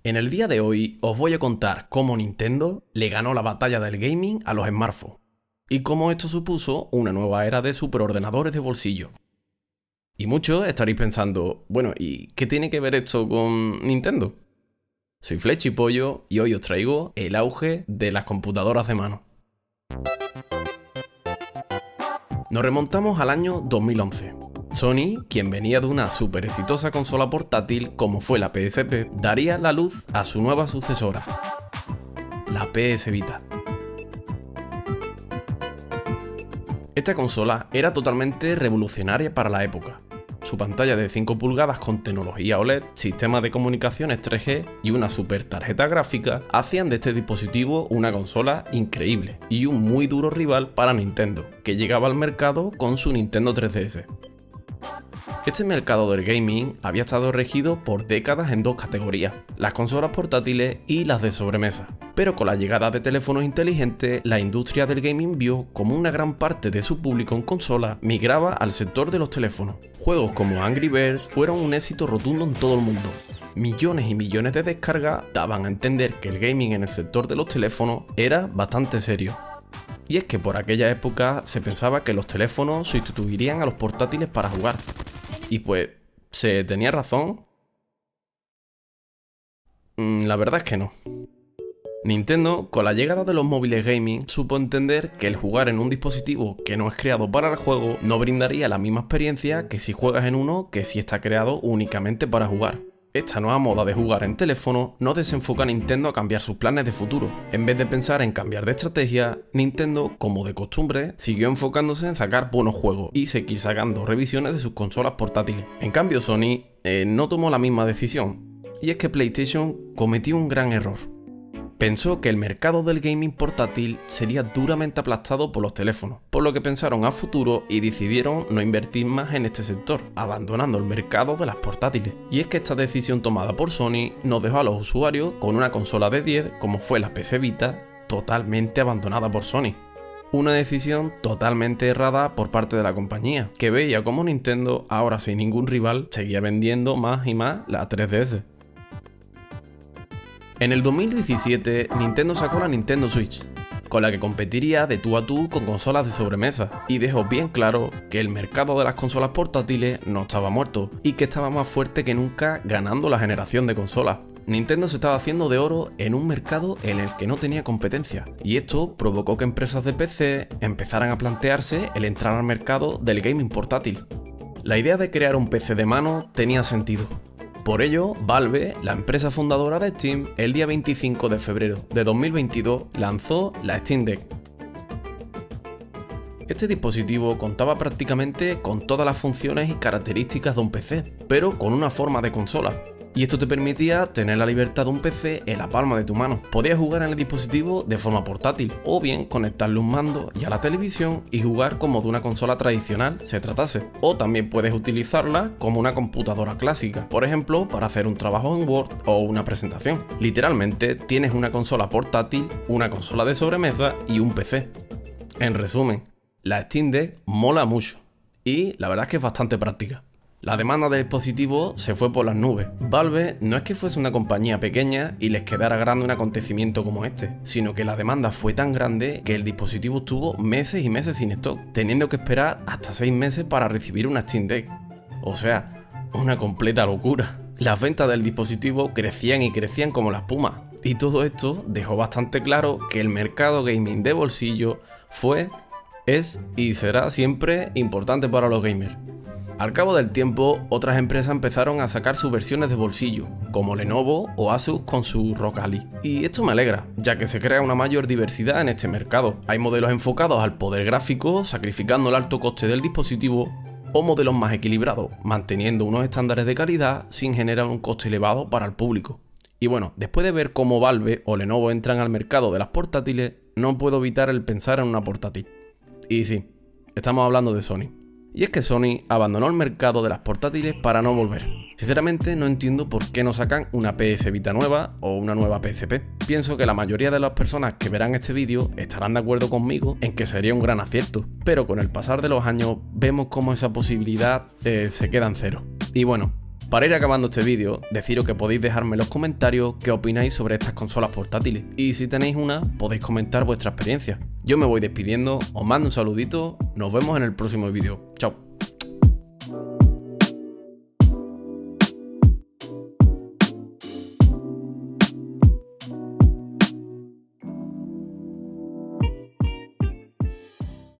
En el día de hoy os voy a contar cómo Nintendo le ganó la batalla del gaming a los smartphones y cómo esto supuso una nueva era de superordenadores de bolsillo. Y muchos estaréis pensando, bueno, ¿y qué tiene que ver esto con Nintendo? Soy Flechipollo y hoy os traigo el auge de las computadoras de mano. Nos remontamos al año 2011. Sony, quien venía de una súper exitosa consola portátil como fue la PSP, daría la luz a su nueva sucesora, la PS Vita. Esta consola era totalmente revolucionaria para la época. Su pantalla de 5 pulgadas con tecnología OLED, sistema de comunicaciones 3G y una super tarjeta gráfica hacían de este dispositivo una consola increíble y un muy duro rival para Nintendo, que llegaba al mercado con su Nintendo 3DS. Este mercado del gaming había estado regido por décadas en dos categorías, las consolas portátiles y las de sobremesa. Pero con la llegada de teléfonos inteligentes, la industria del gaming vio como una gran parte de su público en consola migraba al sector de los teléfonos. Juegos como Angry Birds fueron un éxito rotundo en todo el mundo. Millones y millones de descargas daban a entender que el gaming en el sector de los teléfonos era bastante serio. Y es que por aquella época se pensaba que los teléfonos sustituirían a los portátiles para jugar. Y pues, ¿se tenía razón? La verdad es que no. Nintendo, con la llegada de los móviles gaming, supo entender que el jugar en un dispositivo que no es creado para el juego no brindaría la misma experiencia que si juegas en uno que sí está creado únicamente para jugar. Esta nueva moda de jugar en teléfono no desenfoca a Nintendo a cambiar sus planes de futuro. En vez de pensar en cambiar de estrategia, Nintendo, como de costumbre, siguió enfocándose en sacar buenos juegos y seguir sacando revisiones de sus consolas portátiles. En cambio, Sony no tomó la misma decisión, y es que PlayStation cometió un gran error. Pensó que el mercado del gaming portátil sería duramente aplastado por los teléfonos, por lo que pensaron a futuro y decidieron no invertir más en este sector, abandonando el mercado de las portátiles. Y es que esta decisión tomada por Sony nos dejó a los usuarios con una consola de 10, como fue la PS Vita, totalmente abandonada por Sony. Una decisión totalmente errada por parte de la compañía, que veía como Nintendo, ahora sin ningún rival, seguía vendiendo más y más la 3DS. En el 2017, Nintendo sacó la Nintendo Switch, con la que competiría de tú a tú con consolas de sobremesa, y dejó bien claro que el mercado de las consolas portátiles no estaba muerto, y que estaba más fuerte que nunca ganando la generación de consolas. Nintendo se estaba haciendo de oro en un mercado en el que no tenía competencia, y esto provocó que empresas de PC empezaran a plantearse el entrar al mercado del gaming portátil. La idea de crear un PC de mano tenía sentido. Por ello, Valve, la empresa fundadora de Steam, el día 25 de febrero de 2022 lanzó la Steam Deck. Este dispositivo contaba prácticamente con todas las funciones y características de un PC, pero con una forma de consola. Y esto te permitía tener la libertad de un PC en la palma de tu mano. Podías jugar en el dispositivo de forma portátil, o bien conectarle un mando y a la televisión y jugar como de una consola tradicional se tratase. O también puedes utilizarla como una computadora clásica, por ejemplo, para hacer un trabajo en Word o una presentación. Literalmente tienes una consola portátil, una consola de sobremesa y un PC. En resumen, la Steam Deck mola mucho y la verdad es que es bastante práctica. La demanda del dispositivo se fue por las nubes. Valve no es que fuese una compañía pequeña y les quedara grande un acontecimiento como este, sino que la demanda fue tan grande que el dispositivo estuvo meses y meses sin stock, teniendo que esperar hasta 6 meses para recibir una Steam Deck. O sea, una completa locura. Las ventas del dispositivo crecían y crecían como la espuma, y todo esto dejó bastante claro que el mercado gaming de bolsillo fue, es y será siempre importante para los gamers. Al cabo del tiempo, otras empresas empezaron a sacar sus versiones de bolsillo, como Lenovo o Asus con su ROG Ally. Y esto me alegra, ya que se crea una mayor diversidad en este mercado. Hay modelos enfocados al poder gráfico, sacrificando el alto coste del dispositivo, o modelos más equilibrados, manteniendo unos estándares de calidad sin generar un coste elevado para el público. Y bueno, después de ver cómo Valve o Lenovo entran al mercado de las portátiles, no puedo evitar el pensar en una portátil. Y sí, estamos hablando de Sony. Y es que Sony abandonó el mercado de las portátiles para no volver. Sinceramente no entiendo por qué no sacan una PS Vita nueva o una nueva PSP. Pienso que la mayoría de las personas que verán este vídeo estarán de acuerdo conmigo en que sería un gran acierto, pero con el pasar de los años vemos cómo esa posibilidad se queda en cero. Y bueno, Para ir acabando este vídeo, deciros que podéis dejarme en los comentarios qué opináis sobre estas consolas portátiles. Y si tenéis una, podéis comentar vuestra experiencia. Yo me voy despidiendo, os mando un saludito, nos vemos en el próximo vídeo. Chao.